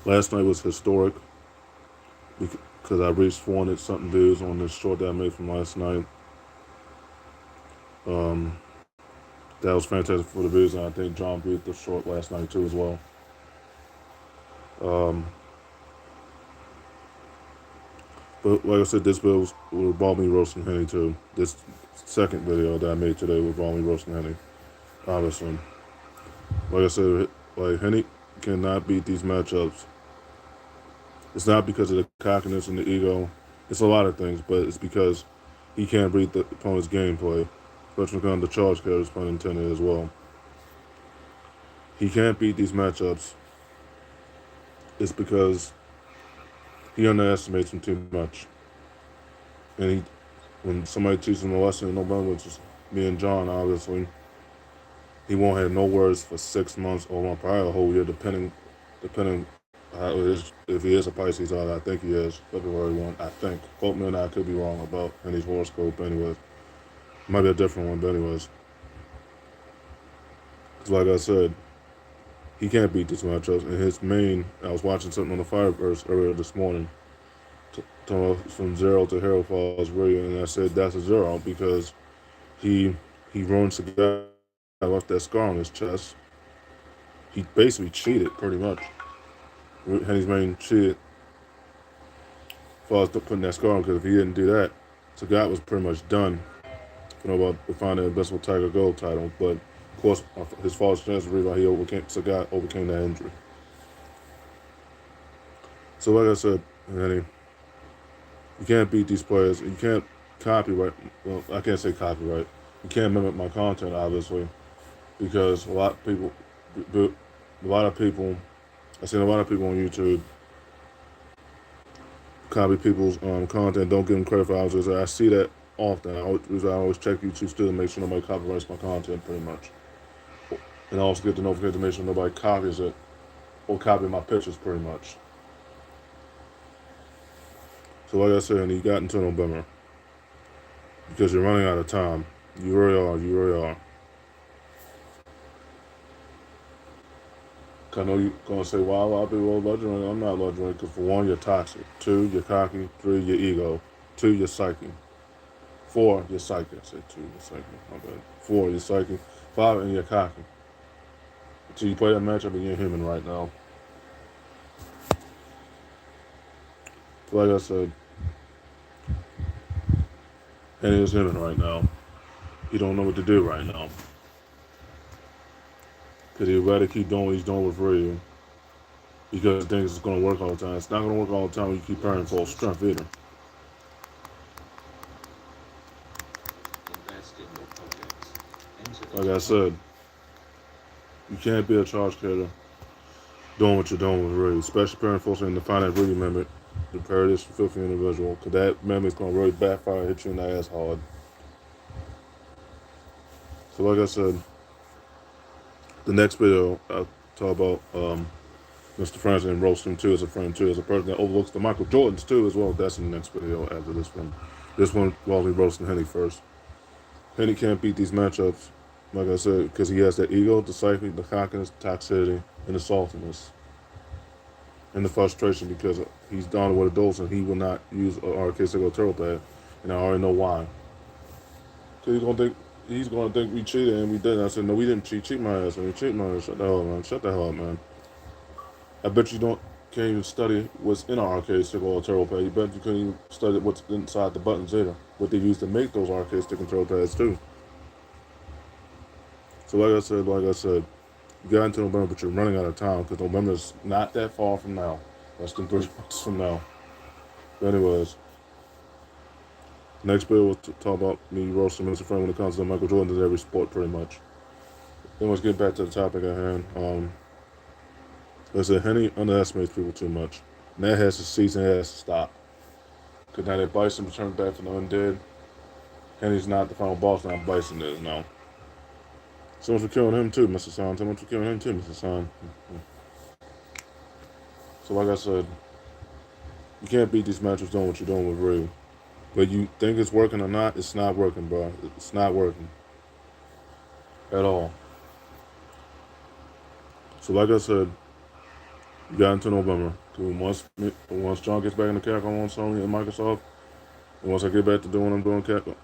Last night was historic because I reached 400 something views on this short that I made from last night. Um, that was fantastic for the views, and I think John beat the short last night too as well. Um, but like I said, this video will involve me roasting Henny too. This second video that I made today will involve me roasting Henny. Obviously, like I said, like Henny cannot beat these matchups. It's not because of the cockiness and the ego. It's a lot of things, but it's because he can't read the opponent's gameplay, especially when the charge carries pun intended as well. He can't beat these matchups. It's because he underestimates him too much. And when somebody teaches him a lesson in November, which is me and John, obviously, he won't have no words for 6 months or probably a whole year, depending how it is, if he is a Pisces. I think he is February 1. I think. Quote me, and I could be wrong about Henny's horoscope. Anyways, might be a different one, but anyways, because like I said, he can't beat these matchups. And his main, I was watching something on the Fireverse earlier this morning, from zero to Hero Falls Radio, and I said that's a zero because he ruins the guy. I left that scar on his chest. He basically cheated, pretty much. Henny's main cheated as far as putting that scar on, because if he didn't do that, Sagat was pretty much done. You know about finding the Invincible Tiger Gold title, but of course his false chance was the reason why Sagat overcame that injury. So like I said, Henny, you can't beat these players. You can't copyright. Well, I can't say copyright. You can't mimic my content, obviously, because I've seen a lot of people on YouTube copy people's content. Don't give them credit for it. I see that often. I always check YouTube still to make sure nobody copyrights my content, pretty much. And I also get the notification to make sure nobody copies it or copy my pictures, pretty much. So like I said, and you got until November because you're running out of time. You really are. You really are. I know you're going to say, well, a lot of people are legendary. I'm not legendary because, for one, you're toxic. Two, you're cocky. Three, you're ego. Two, you're psychic. Four, you're psychic. I said two, you're psychic. My bad. Four, you're psychic. Five, and you're cocky. Until you play that matchup and you're human right now. So like I said, Henny is human right now. He don't know what to do right now. Because he'd rather keep doing what he's doing with Ryu. Because he thinks it's going to work all the time. It's not going to work all the time when you keep pairing full strength either. Like I said, you can't be a charge carrier doing what you're doing with Ryu. Especially pairing full strength to find that Ryu mimic. To pair this filthy individual. Because that mimic is going to really backfire and hit you in the ass hard. So like I said, the next video I'll talk about Mr. Francis and roast him too as a friend too, as a person that overlooks the Michael Jordans too as well. That's in the next video after this one. This one while we roasting Henny first. Henny can't beat these matchups, like I said, because he has that ego, the psyche, the cockiness, the toxicity, and the saltiness. And the frustration because he's down with a dose and he will not use an RK Turbo Pad. And I already know why. Because he's gonna think we cheated and we didn't. I said, no, we didn't cheat. Cheat my ass, man. Cheat my ass. Shut the hell up, man. Shut the hell up, man. I bet you can't even study what's in an arcade stick or a turbo pad. You bet you couldn't even study what's inside the buttons either. What they use to make those arcade stick and turbo pads too. So like I said, you got into November, but you're running out of time because November's not that far from now. Less than 3 months from now. But anyways, next video we'll talk about me roasting Mr. Frank when it comes to Michael Jordan in every sport, pretty much. Then let's get back to the topic at hand. Like I said, Henny underestimates people too much. And that has to cease and has to stop. Because now that Bison returned back from the undead, Henny's not the final boss, now Bison is now. So much for killing him too, Mr. Son. So much for killing him too, Mr. Son. So like I said, you can't beat these matches doing what you're doing with Ryu. But you think it's working or not, it's not working, bro. It's not working. At all. So like I said, You got until November. Once John gets back in the Capcom on Sony and Microsoft, and once I get back to doing what I'm doing Capcom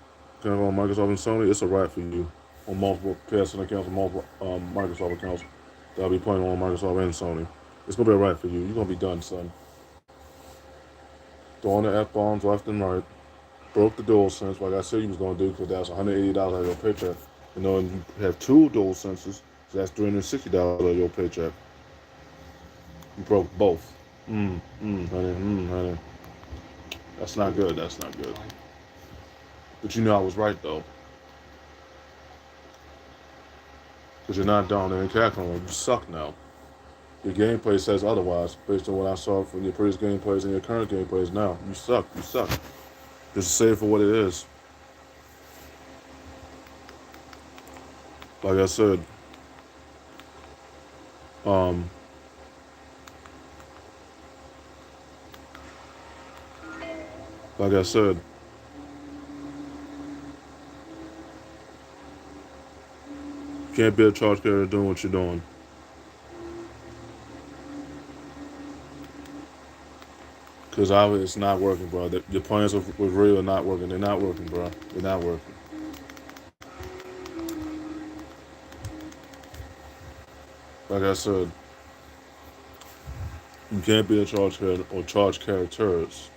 on Microsoft and Sony, it's a wrap for you on multiple PSN accounts and multiple Microsoft accounts that I'll be playing on Microsoft and Sony. It's gonna be a wrap for you. You're gonna be done, son. Throwing the F bombs left and right. Broke the dual sense like I said you was gonna do because that's $180 of your paycheck. You have two dual senses, so that's $360 of your paycheck. You broke both. Honey. That's not good. That's not good. But you know I was right though, because you're not down there in Capcom. You suck now. Your gameplay says otherwise, based on what I saw from your previous gameplays and your current gameplays. Now you suck. You suck. Just say it for what it is. Like I said, um, like I said, you can't be a charge carrier doing what you're doing. Because it's not working, bro. Your plans with Rio are not working. They're not working, bro. They're not working. Like I said, you can't be a charge carrier or charge characters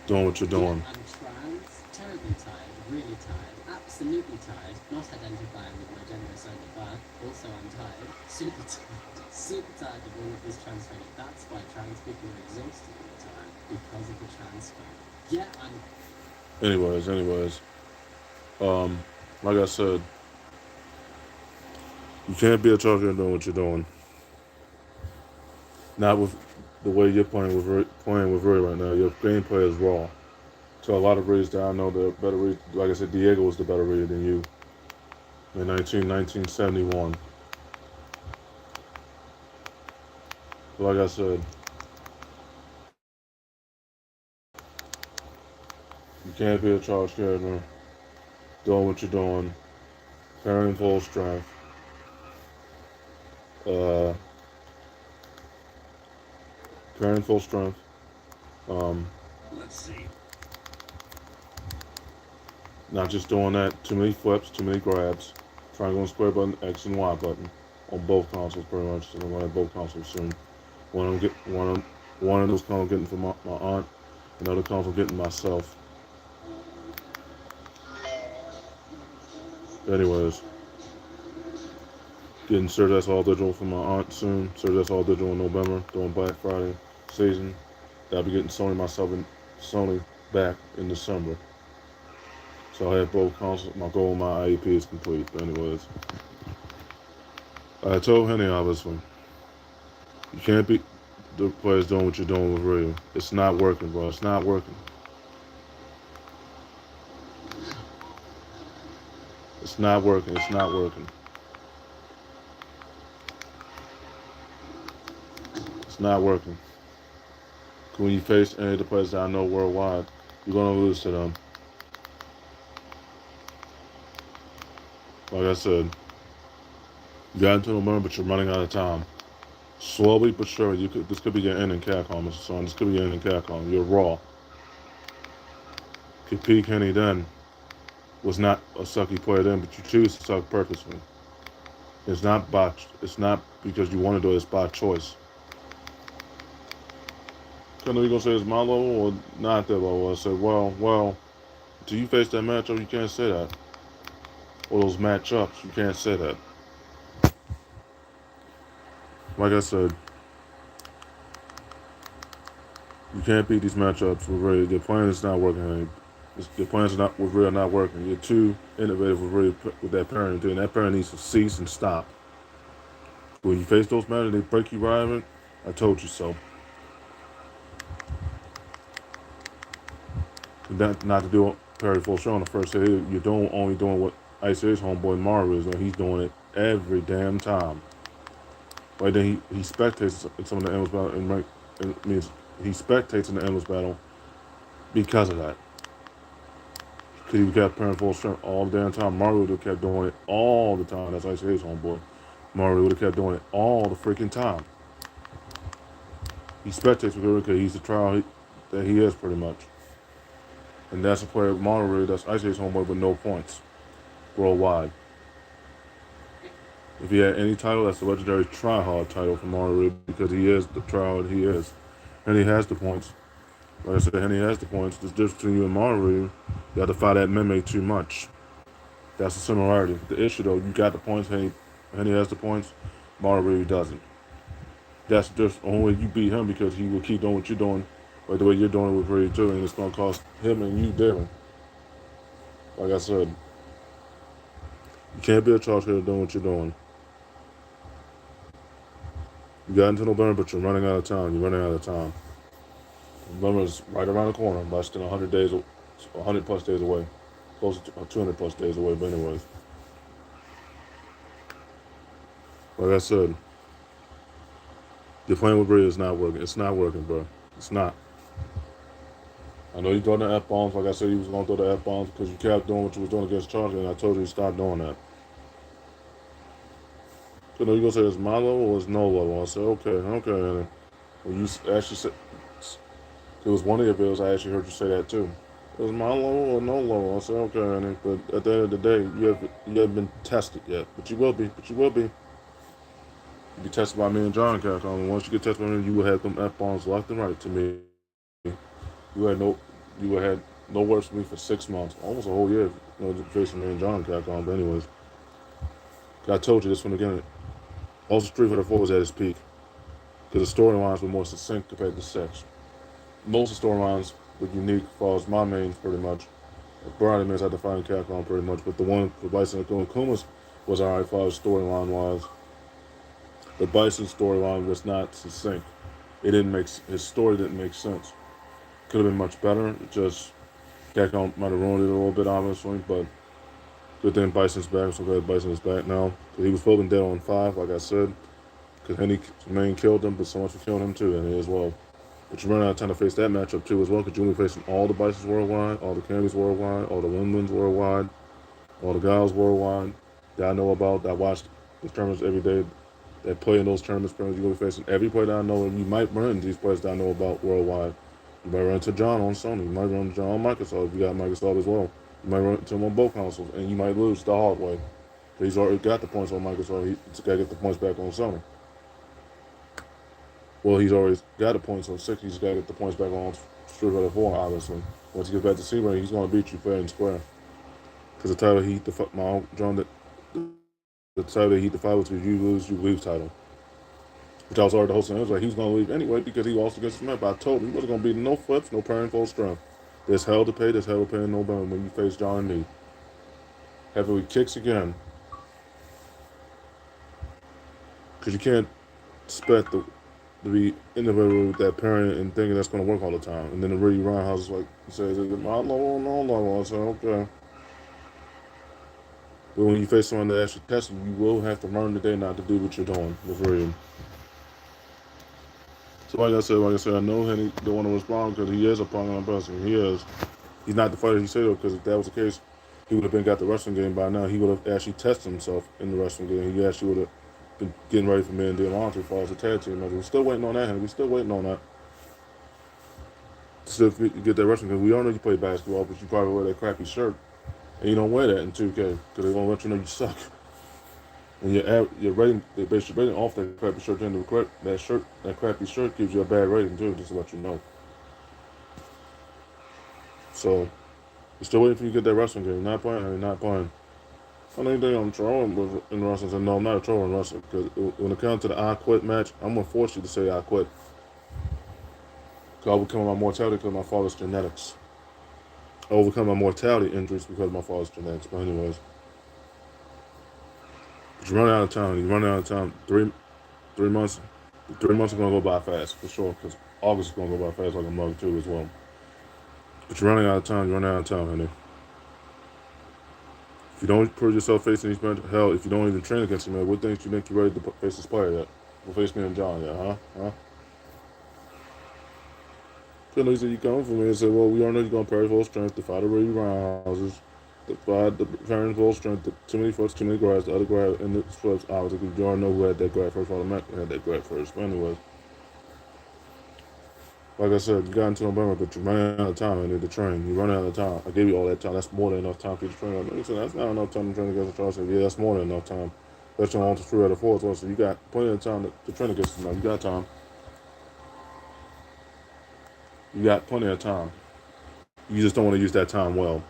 doing what you're doing. I'm trans, terribly tired, really tired, absolutely tired, not identifying with my gender so far. Also, I'm tired, super tired of all of this transphobia. That's why trans people are exhausted all the time, because of the transphobia. Yeah, I'm. Anyways, like I said, you can't be a charge carrier doing what you're doing. Not with the way you're playing with Ray right now. Your gameplay is raw. So a lot of reads that I know the better read. Like I said, Diego was the better reader than you in 1971. So like I said, you can't be a charge carrier doing what you're doing, carrying full strength. Uh, Carrying full strength. Let's see. Not just doing that. Too many flips, too many grabs. Triangle and square button, X and Y button on both consoles, pretty much. So I'm going to have both consoles soon. One of those consoles getting for my aunt, another console getting myself. Anyways, getting Surge All Digital for my aunt soon. Surge All Digital in November, doing Black Friday season. I'll be getting Sony back in December. So I have both consoles. My goal, my IEP is complete. Anyways, I told Henny obviously, you can't be the players doing what you're doing with Ray. It's not working, bro. It's not working. It's not working. It's not working. It's not working. When you face any of the players that I know worldwide, you're gonna lose to them. Like I said, you got until November, but you're running out of time. Slowly but surely, this could be your end in Capcom, Mr. Son. This could be your end in Capcom. You're raw. Peak Henny then was not a sucky player then, but you choose to suck purposely. It's not because you want to do it, it's by choice. I know you're gonna say it's my level or not that level. I said, well, until you face that matchup, you can't say that. Or those matchups, you can't say that. Like I said, you can't beat these matchups with Ray. Your plan is not working. Your plans with Ray are not working. You're too innovative with Ray with that parent, and that parent needs to cease and stop. When you face those matches, they break you right. I told you so. Not to do parry full show on the first hit. You're only doing what Ice Age homeboy Mario is, and he's doing it every damn time. Right then he spectates in some of the endless battle, and it means he spectates in the endless battle because of that. Because he kept parrying full strength all the damn time. Mario kept doing it all the time. That's Ice Age homeboy. Mario would have kept doing it all the freaking time. He spectates with it because he's the trial that he is pretty much. And that's a player Mario that's Ice homeboy with no points worldwide. If he had any title, that's the legendary tryhard title for Mario because he is the tryhard he is. And he has the points. Like I said, and he has the points. The difference between you and Mario, you got to fight that meme too much. That's the similarity. The issue though, you got the points, Henny has the points, Mario doesn't. That's just the only way you beat him because he will keep doing what you're doing, like the way you're doing it with Ray too, and it's gonna cost him and you different. Like I said, you can't be a charge hitter doing what you're doing. You got into November, but you're running out of time. You're running out of time. November is right around the corner, less than 100 days, 100 plus days away, close to 200 plus days away. But anyways, like I said, your plan with Ray is not working. It's not working, bro. It's not. I know you throw the F bombs. Like I said, you was gonna throw the F bombs because you kept doing what you was doing against Charlie, and I told you to stop doing that. So no, you gonna say it's my level or it's no level? I said okay. And when you actually said it was one of your bills, I actually heard you say that too. It was my level or no level? I said okay, and but at the end of the day, you haven't been tested yet, but you will be. But you will be. You'll be tested by me and John Capcom, and once you get tested by me, you will have them F bombs left and right to me. You had no, you had no words for me for 6 months, almost a whole year, facing me and John Capcom. But anyways, I told you this from the beginning. Also, Street Fighter 4 was at its peak because the storylines were more succinct compared to 6. Most of the storylines were unique as far as my main, pretty much. Bryan Miz had to find Capcom pretty much, but the one for Bison and Kuma's was alright as far as storyline wise. The Bison storyline was not succinct. It didn't make his story didn't make sense. Could have been much better. It just Capcom might have ruined it a little bit, obviously, but good thing Bison's back. So glad Bison is back now. He was probably dead on 5, like I said, because Henny main killed him, but so much for killing him too, and he as well. But you run out of time to face that matchup too as well, because you're facing all the Bisons worldwide, all the Cammys worldwide, all the Win-Wins worldwide, all the guys worldwide that I know about, that watch the tournaments every day, that play in those tournaments. You're going to be facing every player that I know, and you might run into these players that I know about worldwide. You might run into John on Sony. You might run into John on Microsoft if you got Microsoft as well. You might run into him on both consoles, and you might lose the hard way. He's already got the points on Microsoft. He's got to get the points back on Sony. Well, he's already got the points on 6. He's got to get the points back on Street Fighter 4, obviously. Once he gets back to C-Ray, he's going to beat you fair and square. Because the title he John, the title that he defied was you lose title. Which I was already hosting. I was like, he was going to leave anyway because he lost against Smith. But I told him he wasn't going to be no flips, no parrying full strength. There's hell to pay, in no bone when you face John and me. Heavily kicks again. Because you can't expect to be innovative with that parrying and thinking that's going to work all the time. And then the really roundhouse is like, he says, is it my level or no level? I said, okay. But when you face someone that actually tests you, you will have to learn today not to do what you're doing with William. So like I said, I know Henny don't want to respond because he is a prominent person. He is. He's not the fighter he said though, because if that was the case, he would have been got the wrestling game by now. He would have actually tested himself in the wrestling game. He actually would have been getting ready for me and Diamante as far as the tag team match. We're still waiting on that, Henny. We're still waiting on that. Still get that wrestling game. We all know you play basketball, but you probably wear that crappy shirt. And you don't wear that in 2K because they won't let you know you suck. And your rating, they base your rating off that crappy shirt. Then that crappy shirt gives you a bad rating too, just to let you know. So we're still waiting for you to get that wrestling game. Not playing, honey, not playing. I don't think I'm trolling in wrestling. So no, I'm not a troll in wrestling because when it comes to the I quit match, I'm gonna force you to say I quit. Because I overcome my mortality because of my father's genetics. I overcome my mortality injuries because of my father's genetics. But anyways. But you run out of time. You run out of time. 3 months. 3 months are gonna go by fast for sure. Because August is gonna go by fast like a mug too as well. But you're running out of time. You're running out of time, honey. If you don't put yourself facing these men, hell, if you don't even train against them, man, what things you think you're ready to face this player yet? We'll face me and John yet, huh? So he said you come for me and said, well, we all know you're gonna parry full strength to fight the Ray roundhouses. the parents full strength, too many fucks, too many grabs, the other grab, and the flips, obviously, you already know who had that grab first, automatically had that grab first. But anyways, like I said, you got into November, but you're running out of time. I need to train. You're running out of time. I gave you all that time. That's more than enough time for you to train. Like I said, that's not enough time to train against the Chargers. Yeah, that's more than enough time. That's your on to 3 out of 4 as well. So you got plenty of time to train against them now. You got time. You got plenty of time. You just don't want to use that time well.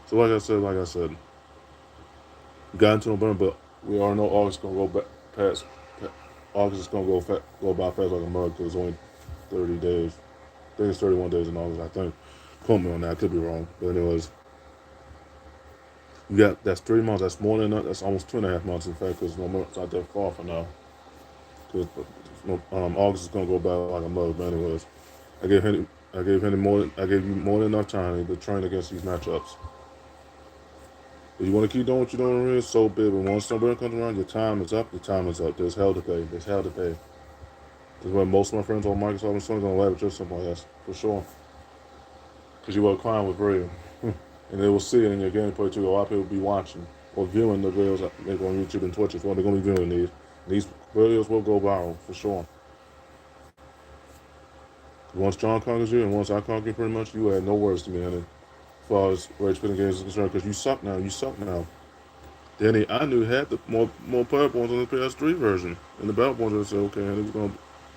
So like I said, we got into November, but we already know August is gonna go back past. August is gonna go by fast like a mug because it's only 30 days. I think it's 31 days in August. I think. Quote me on that. I could be wrong. But anyways, you got that's 3 months. That's more than that. That's almost 2.5 months in fact because November's not that far from now. Because August is gonna go by like a mug. But anyways, I gave you more than enough time to train against these matchups. If you want to keep doing what you're doing, really, so big. But once November comes around, your time is up. Your time is up. There's hell to pay. There's hell to pay. That's why most of my friends on Microsoft and Sony gonna laugh at you something like that for sure. Because you were crying with Bray. And they will see it in your gameplay too. A lot of people will be watching or viewing the videos that make on YouTube and Twitch as well. They're gonna be viewing these. These videos will go viral for sure. Once John conquers you and once I conquer you, pretty much, you had no words to me, honey. As far as rage spinning games is concerned, because you suck now. You suck now. Danny, I knew had the more player points on the PS3 version. And the battle points, I said, okay, and it's gonna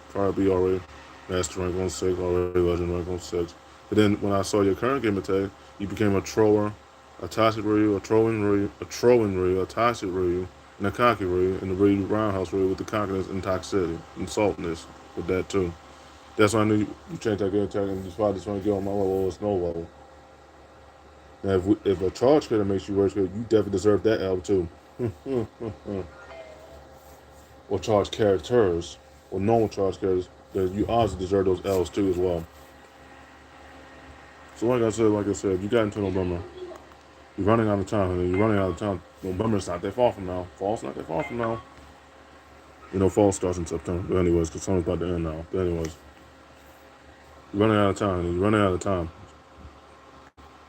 probably be already master rank on 6, already legend rank on 6. But then when I saw your current game attack, you became a troller, a toxic Ryu, a trolling Ryu, a toxic Ryu, and a cocky Ryu, and the Ryu roundhouse Ryu with the cockiness and toxicity and saltiness with that too. That's why I knew you changed that game attack and you probably just want to get on my level or snow level. Now, if a charge critter makes you worse, you definitely deserve that L too. Or charge characters, or normal charge characters, you obviously deserve those L's too as well. So like I said, you got into November. You're running out of time, honey. You're running out of time. November's not that far from now. Fall's not that far from now. You know, fall starts in September. But anyways, because summer's about to end now. But anyways, you're running out of time, honey. You're running out of time.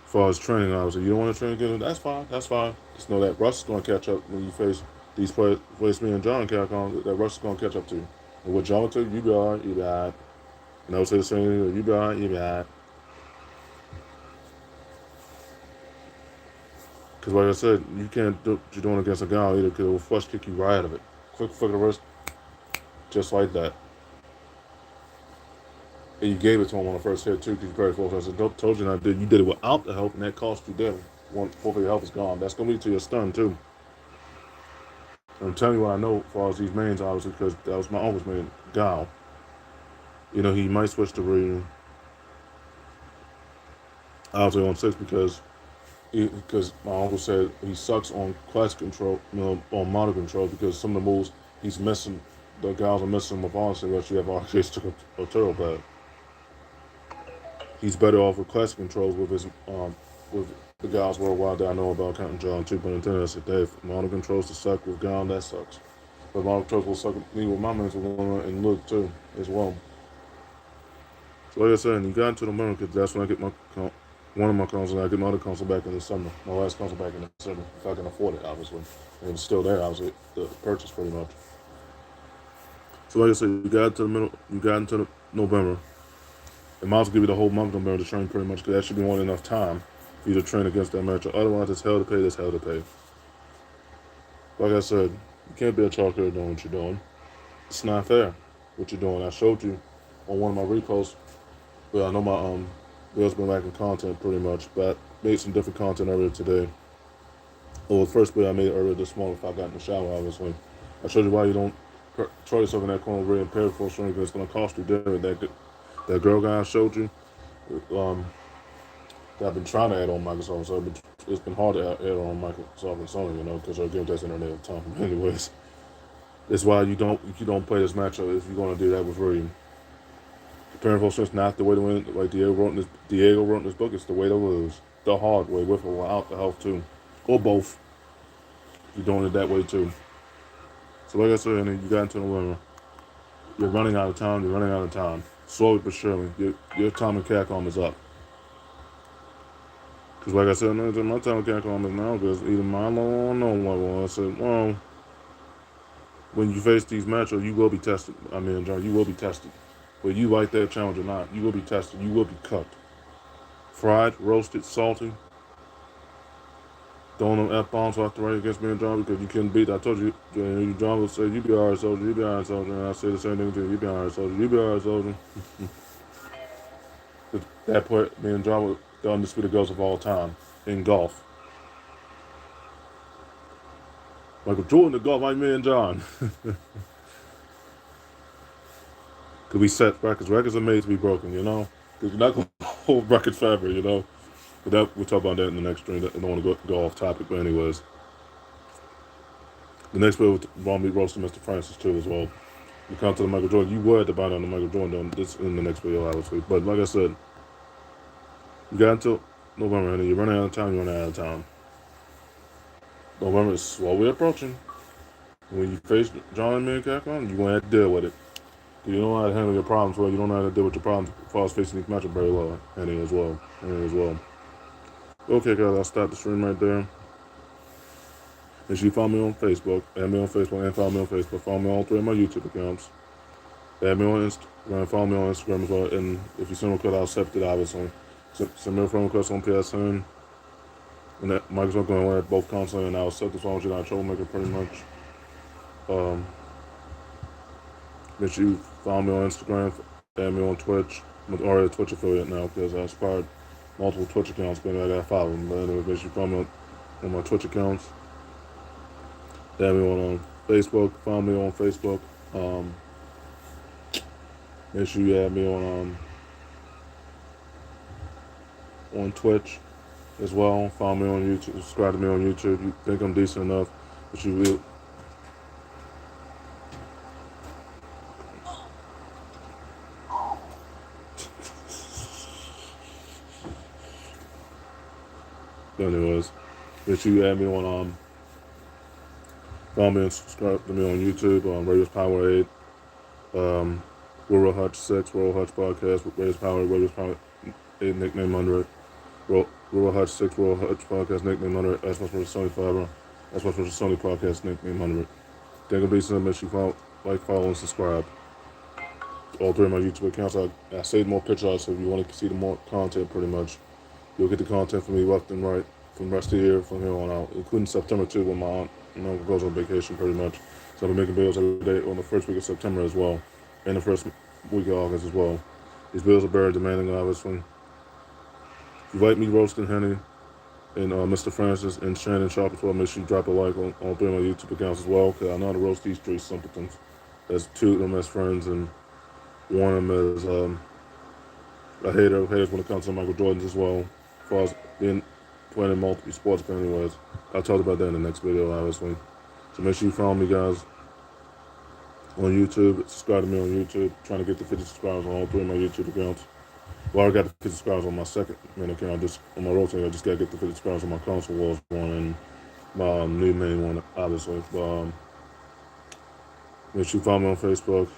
As far as training, obviously, you don't want to train again. That's fine. That's fine. Just know that Russ is going to catch up when you these players, face me and John Calcon. That Russ is going to catch up to you. And what John took, you be alright. You be alright. And I would say the same thing. You be alright. You be alright. Because like I said, you can't do what you're doing against a guy either because it will flush kick you right out of it. Quick flick of the wrist, just like that. And you gave it to him on the first hit too because you parried 4 times. I told you not did. You did it without the help and that cost you dead. 4 of your health is gone. That's going to lead to your stun too. And I'm telling you what I know as far as these mains, obviously, because that was my uncle's main, Gal. You know, he might switch to Ryu. Obviously on 6 because my uncle said he sucks on class control, on mono control because some of the moves he's missing, the guys are missing with honestly, unless you have arcades took a turtle pad. He's better off with classic controls with the guys worldwide that I know about, counting John 2.10. I said, Dave, mono controls to suck with Gal, that sucks. But mono controls will suck me with my mental and look too as well. So like I said, you got into the moment because that's when I get one of my consoles. I get my other console back in the summer. My last console back in the summer, if I can afford it, obviously. And it's still there, obviously, the purchase pretty much. So like I said, you got into the middle. You got into November. It might as well give you the whole month of November to train pretty much because that should be more than enough time for you to train against that matchup. Otherwise, it's hell to pay. It's hell to pay. Like I said, you can't be a chalker doing what you're doing. It's not fair what you're doing. I showed you on one of my reposts. But I know my video's been lacking content pretty much. But I made some different content earlier today. Well, the first video I made earlier this morning, if I got in the shower, obviously. I showed you why you don't throw yourself in that corner really and pay for a string because it's going to cost you dear. That girl guy I showed you, that I've been trying to add on Microsoft, so it's been hard to add on Microsoft and Sony, you know, because our game test internet at the time. Anyways, that's why you don't play this matchup if you're going to do that with Ryu. Preparing for strength not the way to win, like Diego wrote in this book. It's the way to lose, the hard way, with or without the health too, or both. You're doing it that way too. So like I said, you got into the winner. You're running out of time. You're running out of time. Slowly but surely, your time in Capcom is up. Because like I said, my time can't come is now because either Milo or no one. I said, well, when you face these matchups, you will be tested. I mean, John, you will be tested. Whether you like that challenge or not, you will be tested. You will be cooked. Fried, roasted, salty. Throwing them F-bombs left and right against me and John because you couldn't beat. I told you, John would say, you be alright, soldier. You be alright, soldier. And I say the same thing to you. You be alright, soldier. You be alright, soldier. At that point, me and John were the undisputed goats of all time in golf. Michael Jordan, the golf, like me and John. Because we set records. Records are made to be broken, you know? Because you're not going to hold records forever, you know? But that, we'll talk about that in the next stream. I don't want to go off topic, but anyways. The next video will be roasting Mr. Francis, too, as well. You come to the Michael Jordan. You were at the bottom of the Michael Jordan. This in the next video, obviously. But like I said, you got until November, honey. You're running out of time, you're running out of time. November is slowly approaching. When you face John and me and Capcom, you're going to have to deal with it. You don't know how to handle your problems well. You don't know how to deal with your problems as far as facing these matchups very well. Henny as well. Okay, guys, I'll stop the stream right there. Make sure you follow me on Facebook. Add me on Facebook and follow me on Facebook. Follow me on all three of my YouTube accounts. Add me on Instagram. Follow me on Instagram as well. And if you send a request, I'll accept it, obviously. Send me a friend request on PSN. And that Microsoft going to add both constantly, and I'll accept as long as you're not a troublemaker, pretty much. Make sure you follow me on Instagram, add me on Twitch. I'm already a Twitch affiliate now because I started multiple Twitch accounts, but I got to follow them. But anyway, make sure you follow me on my Twitch accounts. Add me on Facebook, follow me on Facebook. Make sure you add me on Twitch as well. Follow me on YouTube, subscribe to me on YouTube. You think I'm decent enough, but you will. Anyways, make sure you add me on follow me and subscribe to me on YouTube on Radius Power 8, Rural Hutch 6, Rural Hutch Podcast, Radius Power 8 nickname under it. Rural Hutch 6, Rural Hutch Podcast nickname under it. That's what's for the Sony Fiber. That's what's for the Sony Podcast nickname under it. Think of decent, make sure you follow, and subscribe. All three of my YouTube accounts. I saved more pictures, so if you want to see the more content, pretty much. You'll get the content from me left and right from the rest of the year from here on out, including September too, when my aunt goes on vacation pretty much. So I'll be making videos every day on the first week of September as well, and the first week of August as well. These videos are very demanding, obviously. If you like me roasting Henny and Mr. Francis and Shannon Sharp as well, make sure you drop a like on three of my YouTube accounts as well, because I know how to roast these three simpletons. There's two of them as friends and one of them as a haters when it comes to Michael Jordan as well. As far as being playing in multiple sports, but anyways, I'll talk about that in the next video, obviously. So make sure you follow me, guys, on YouTube. Subscribe to me on YouTube. Trying to get to 50 subscribers on all three of my YouTube accounts. Well, I got the 50 subscribers on my second main account. On my rotating, I just got to get the 50 subscribers on my console wars one and my new main one, obviously. But make sure you follow me on Facebook.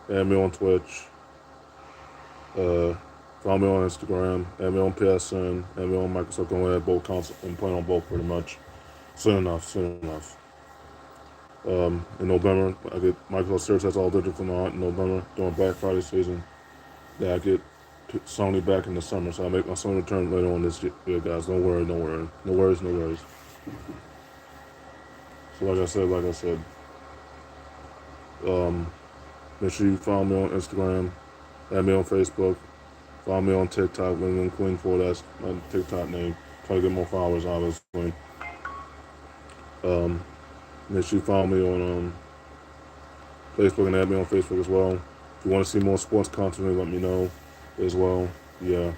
Add me on Twitch. Follow me on Instagram, add me on PSN, add me on Microsoft. I'm going to add both consoles and play on both pretty much. Soon enough. In November, I get Microsoft Series. That's all digital from my aunt in November during Black Friday season. Then I get Sony back in the summer, so I make my Sony return later on this year, guys. Don't worry. No worries. So like I said, make sure you follow me on Instagram, add me on Facebook. Follow me on TikTok, Wing Queen 4, that's my TikTok name. Try to get more followers, obviously. Make sure you follow me on Facebook and add me on Facebook as well. If you want to see more sports content, let me know as well. Yeah.